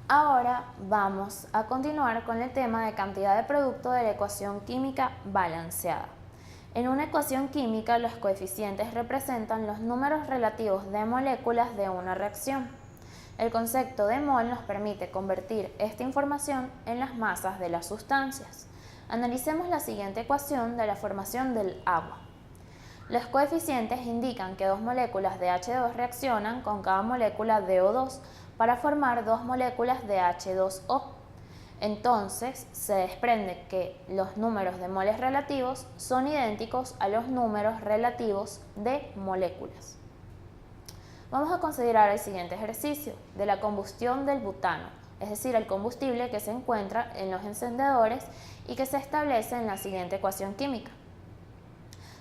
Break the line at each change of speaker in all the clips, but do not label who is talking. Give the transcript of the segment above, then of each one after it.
Ahora vamos a continuar con el tema de cantidad de producto de la ecuación química balanceada. En una ecuación química, los coeficientes representan los números relativos de moléculas de una reacción. El concepto de mol nos permite convertir esta información en las masas de las sustancias. Analicemos la siguiente ecuación de la formación del agua. Los coeficientes indican que dos moléculas de H2 reaccionan con cada molécula de O2 para formar dos moléculas de H2O. Entonces, se desprende que los números de moles relativos son idénticos a los números relativos de moléculas. Vamos a considerar el siguiente ejercicio de la combustión del butano, es decir, el combustible que se encuentra en los encendedores y que se establece en la siguiente ecuación química.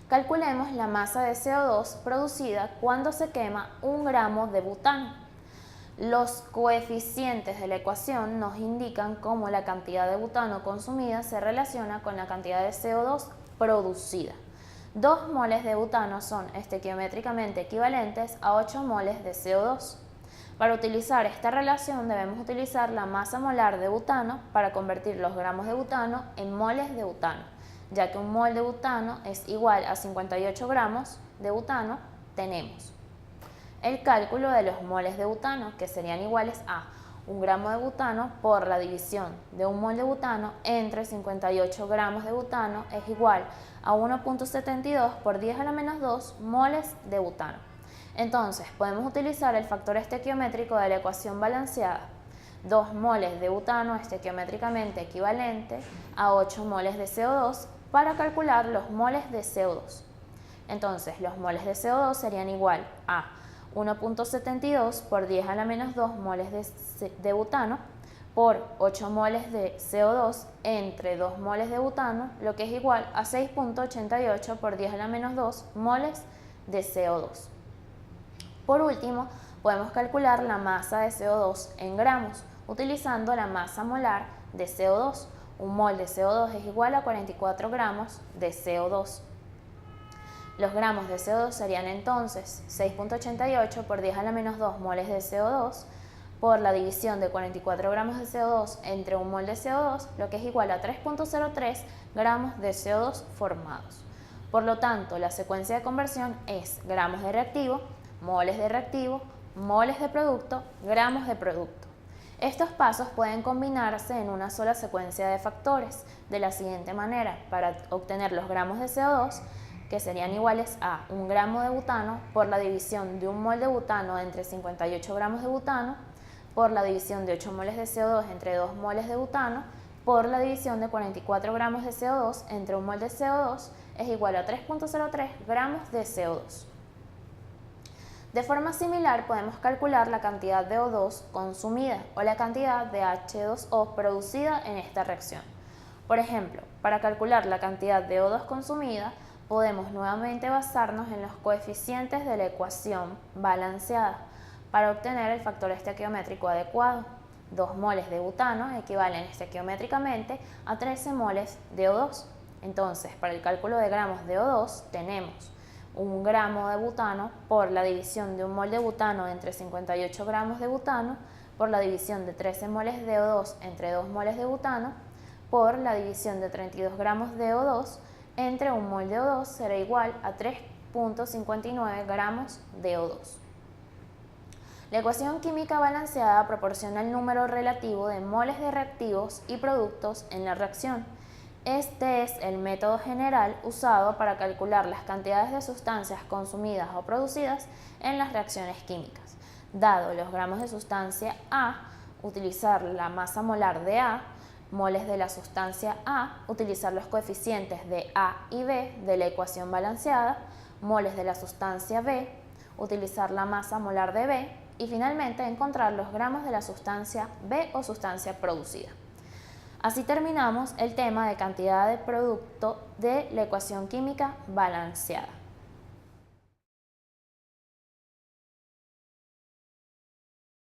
Calculemos la masa de CO2 producida cuando se quema 1 gramo de butano. Los coeficientes de la ecuación nos indican cómo la cantidad de butano consumida se relaciona con la cantidad de CO2 producida. 2 moles de butano son estequiométricamente equivalentes a 8 moles de CO2. Para utilizar esta relación debemos utilizar la masa molar de butano para convertir los gramos de butano en moles de butano, ya que un mol de butano es igual a 58 gramos de butano. Tenemos el cálculo de los moles de butano, que serían iguales a 1 gramo de butano por la división de un mol de butano entre 58 gramos de butano es igual a 1.72 por 10 a la menos 2 moles de butano. Entonces, podemos utilizar el factor estequiométrico de la ecuación balanceada. 2 moles de butano estequiométricamente equivalente a 8 moles de CO2 para calcular los moles de CO2. Entonces, los moles de CO2 serían igual a 1.72 por 10 a la menos 2 moles de butano por 8 moles de CO2 entre 2 moles de butano, lo que es igual a 6.88 por 10 a la menos 2 moles de CO2. Por último, podemos calcular la masa de CO2 en gramos, utilizando la masa molar de CO2. Un mol de CO2 es igual a 44 gramos de CO2. Los gramos de CO2 serían entonces 6.88 por 10 a la menos 2 moles de CO2 por la división de 44 gramos de CO2 entre un mol de CO2, lo que es igual a 3.03 gramos de CO2 formados. Por lo tanto, la secuencia de conversión es gramos de reactivo, moles de producto, gramos de producto. Estos pasos pueden combinarse en una sola secuencia de factores de la siguiente manera para obtener los gramos de CO2, que serían iguales a 1 gramo de butano por la división de un mol de butano entre 58 gramos de butano por la división de 8 moles de CO2 entre 2 moles de butano por la división de 44 gramos de CO2 entre un mol de CO2 es igual a 3.03 gramos de CO2. De forma similar podemos calcular la cantidad de O2 consumida o la cantidad de H2O producida en esta reacción. Por ejemplo, para calcular la cantidad de O2 consumida, podemos nuevamente basarnos en los coeficientes de la ecuación balanceada para obtener el factor estequiométrico adecuado. 2 moles de butano equivalen estequiométricamente a 13 moles de O2. Entonces, para el cálculo de gramos de O2 tenemos 1 gramo de butano por la división de un mol de butano entre 58 gramos de butano por la división de 13 moles de O2 entre 2 moles de butano por la división de 32 gramos de O2 entre un mol de O2 será igual a 3.59 gramos de O2. La ecuación química balanceada proporciona el número relativo de moles de reactivos y productos en la reacción. Este es el método general usado para calcular las cantidades de sustancias consumidas o producidas en las reacciones químicas. Dado los gramos de sustancia A, utilizar la masa molar de A, moles de la sustancia A, utilizar los coeficientes de A y B de la ecuación balanceada, moles de la sustancia B, utilizar la masa molar de B y finalmente encontrar los gramos de la sustancia B o sustancia producida. Así terminamos el tema de cantidad de producto de la ecuación química balanceada.